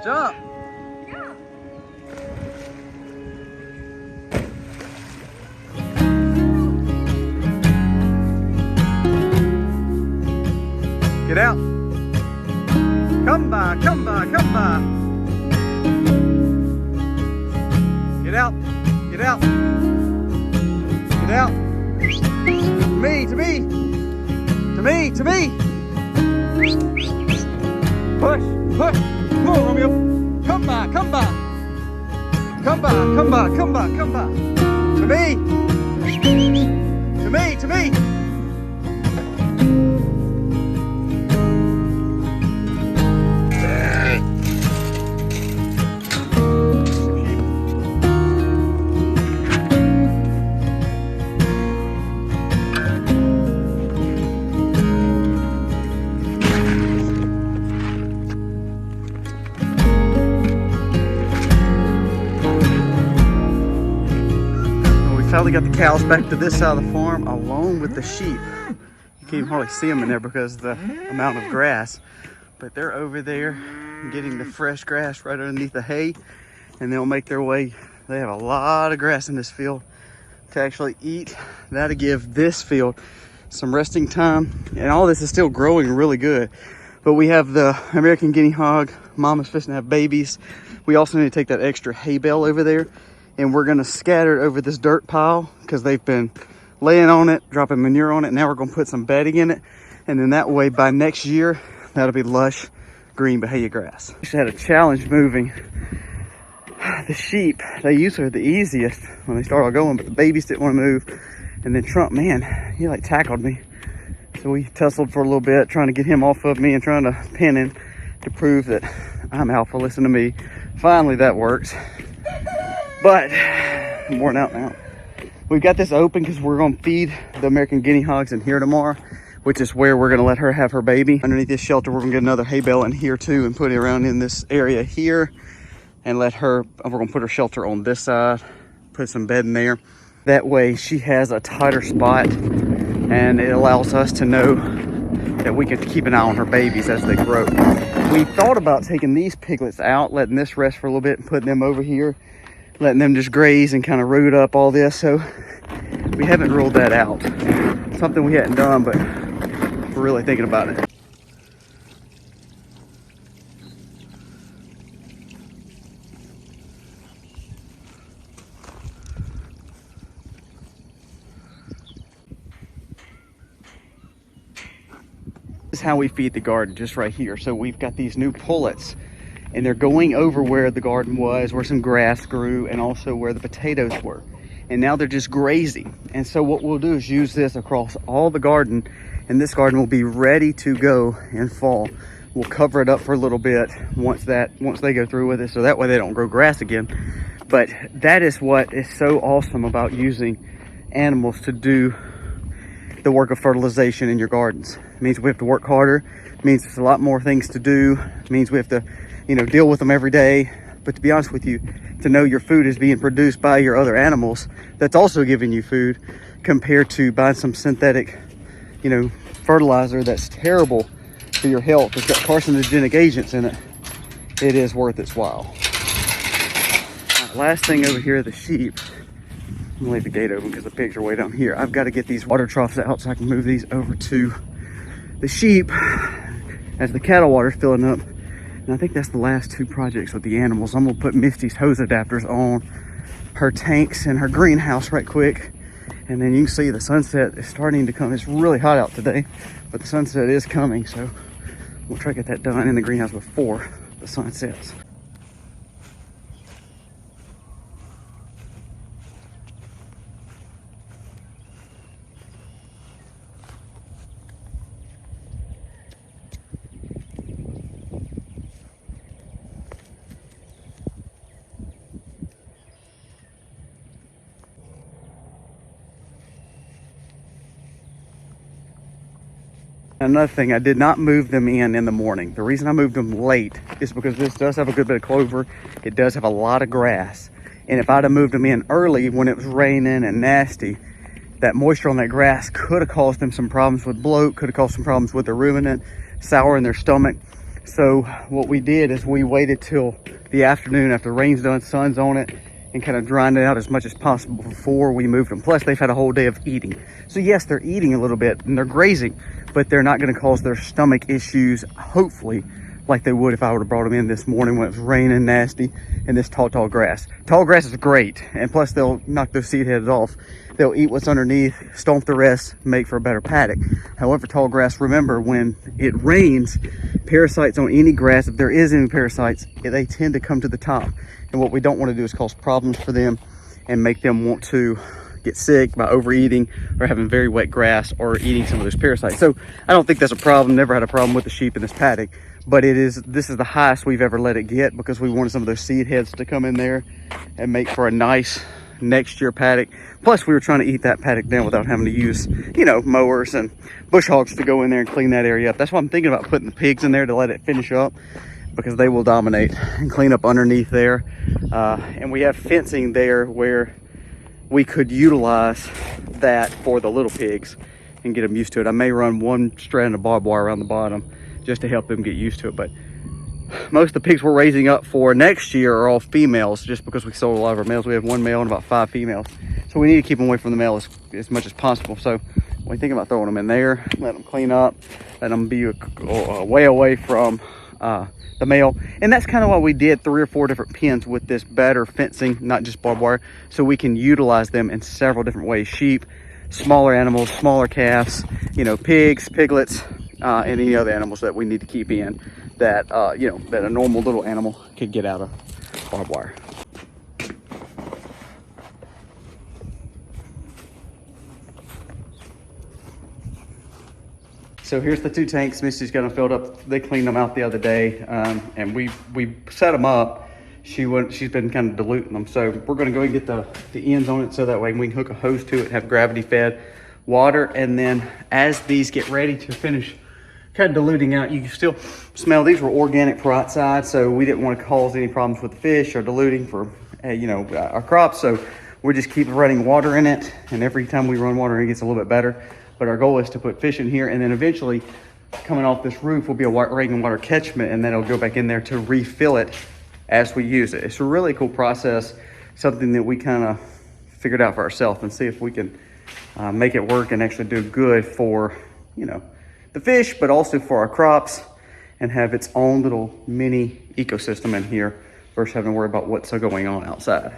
Jump. Get out. Come by, come by, come by. Get out, get out. Get out. To me, to me. To me, to me. Push, push. Come on, Romeo. Come by, come by. Come by, come by, come by, come by. To me. To me, to me. Finally got the cows back to this side of the farm along with the sheep. You can't even hardly see them in there because of the amount of grass, but they're over there getting the fresh grass right underneath the hay, and they'll make their way. They have a lot of grass in this field to actually eat. That'll give this field some resting time, and all this is still growing really good. But we have the American guinea hog. Mama's fixing to have babies. We also need to take that extra hay bale over there, and we're gonna scatter it over this dirt pile because they've been laying on it, dropping manure on it. Now we're gonna put some bedding in it, and then that way by next year that'll be lush green Bahia grass. We had a challenge moving the sheep. They usually are the easiest when they start all going, but the babies didn't want to move. And then Trump, man, he like tackled me, so we tussled for a little bit, trying to get him off of me and trying to pin him to prove that I'm alpha. Listen to me. Finally that works. But I'm worn out now. We've got this open because we're going to feed the American guinea hogs in here tomorrow, which is where we're going to let her have her baby. Underneath this shelter, we're going to get another hay bale in here too and put it around in this area here and let her, we're going to put her shelter on this side, put some bed in there. That way she has a tighter spot, and it allows us to know that we can keep an eye on her babies as they grow. We thought about taking these piglets out, letting this rest for a little bit and putting them over here, letting them just graze and kind of root up all this. So we haven't ruled that out. Something we hadn't done, but we're really thinking about it. This is how we feed the garden, just right here. So we've got these new pullets, and they're going over where the garden was, where some grass grew, and also where the potatoes were. And now they're just grazing. And so what we'll do is use this across all the garden, and this garden will be ready to go in fall. We'll cover it up for a little bit once they go through with it, so that way they don't grow grass again. But that is what is so awesome about using animals to do the work of fertilization in your gardens. It means we have to work harder. It means there's a lot more things to do. It means we have to, deal with them every day. But to be honest with you, to know your food is being produced by your other animals that's also giving you food, compared to buying some synthetic, fertilizer that's terrible for your health. It's got carcinogenic agents in it. It is worth its while. Last thing over here, the sheep. I'm gonna leave the gate open because the pigs are way down here. I've got to get these water troughs out so I can move these over to the sheep as the cattle water's filling up. And I think that's the last two projects with the animals. I'm gonna put Misty's hose adapters on her tanks and her greenhouse right quick. And then you can see the sunset is starting to come. It's really hot out today, but the sunset is coming. So we'll try to get that done in the greenhouse before the sun sets. Another thing, I did not move them in the morning. The reason I moved them late is because this does have a good bit of clover. It does have a lot of grass. And if I'd have moved them in early when it was raining and nasty, that moisture on that grass could have caused them some problems with bloat, could have caused some problems with their ruminant, sour in their stomach. So what we did is we waited till the afternoon after the rain's done, sun's on it, and kind of dried it out as much as possible before we moved them. Plus they've had a whole day of eating. So yes, they're eating a little bit and they're grazing, but they're not going to cause their stomach issues, hopefully, like they would if I would have brought them in this morning when it was raining nasty in this tall grass. Tall grass is great, and plus they'll knock those seed heads off. They'll eat what's underneath, stomp the rest, make for a better paddock. However, tall grass, remember, when it rains, parasites on any grass, if there is any parasites, they tend to come to the top. And what we don't want to do is cause problems for them and make them want to get sick by overeating or having very wet grass or eating some of those parasites. So I don't think that's a problem. Never had a problem with the sheep in this paddock, but this is the highest we've ever let it get because we wanted some of those seed heads to come in there and make for a nice next year paddock. Plus we were trying to eat that paddock down without having to use, you know, mowers and bush hogs to go in there and clean that area up. That's why I'm thinking about putting the pigs in there to let it finish up, because they will dominate and clean up underneath there. And we have fencing there where we could utilize that for the little pigs and get them used to it. I may run one strand of barbed wire around the bottom just to help them get used to it. But most of the pigs we're raising up for next year are all females, just because we sold a lot of our males. We have one male and about 5 females. So we need to keep them away from the male as much as possible. So we think about throwing them in there, let them clean up, let them be way away from the male. And that's kind of why we did 3 or 4 different pens with this better fencing, not just barbed wire, so we can utilize them in several different ways. Sheep, smaller animals, smaller calves, you know, pigs, piglets, and any other animals that we need to keep in that you know, that a normal little animal could get out of barbed wire. So here's the 2 tanks Misty's got them filled up. They cleaned them out the other day, and we set them up. She's been kind of diluting them. So we're gonna go and get the ends on it so that way we can hook a hose to it, have gravity fed water. And then as these get ready to finish kind of diluting out, you can still smell these were organic for outside. So we didn't want to cause any problems with the fish or diluting for, you know, our crops. So we just keep running water in it. And every time we run water, it gets a little bit better. But our goal is to put fish in here, and then eventually coming off this roof will be a rainwater catchment, and then it'll go back in there to refill it as we use it. It's a really cool process, something that we kind of figured out for ourselves, and see if we can make it work and actually do good for, you know, the fish, but also for our crops, and have its own little mini ecosystem in here versus having to worry about what's going on outside.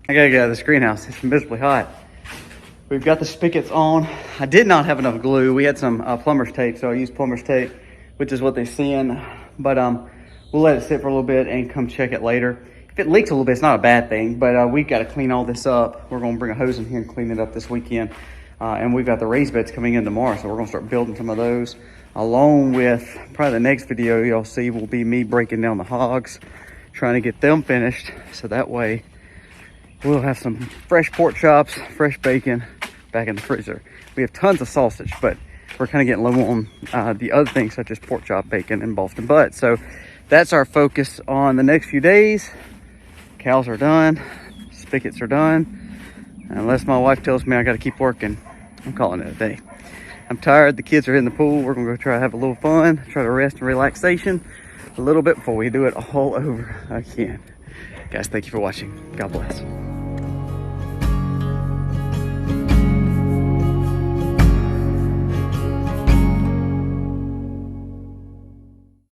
I gotta get out of this greenhouse. It's miserably hot. We've got the spigots on. I did not have enough glue. We had some plumber's tape, so I used plumber's tape, which is what they send. But we'll let it sit for a little bit and come check it later. If it leaks a little bit, it's not a bad thing, but we've got to clean all this up. We're gonna bring a hose in here and clean it up this weekend. And we've got the raised beds coming in tomorrow, so we're gonna start building some of those. Along with, probably the next video y'all see will be me breaking down the hogs, trying to get them finished, so that way we'll have some fresh pork chops, fresh bacon back in the freezer. We have tons of sausage, but we're kind of getting low on the other things such as pork chop, bacon, and Boston butt. So that's our focus on the next few days. Cows are done, spigots are done. Unless my wife tells me I got to keep working, I'm calling it a day. I'm tired. The kids are in the pool. We're gonna go try to have a little fun, try to rest and relaxation a little bit before we do it all over again. Guys, thank you for watching. God bless.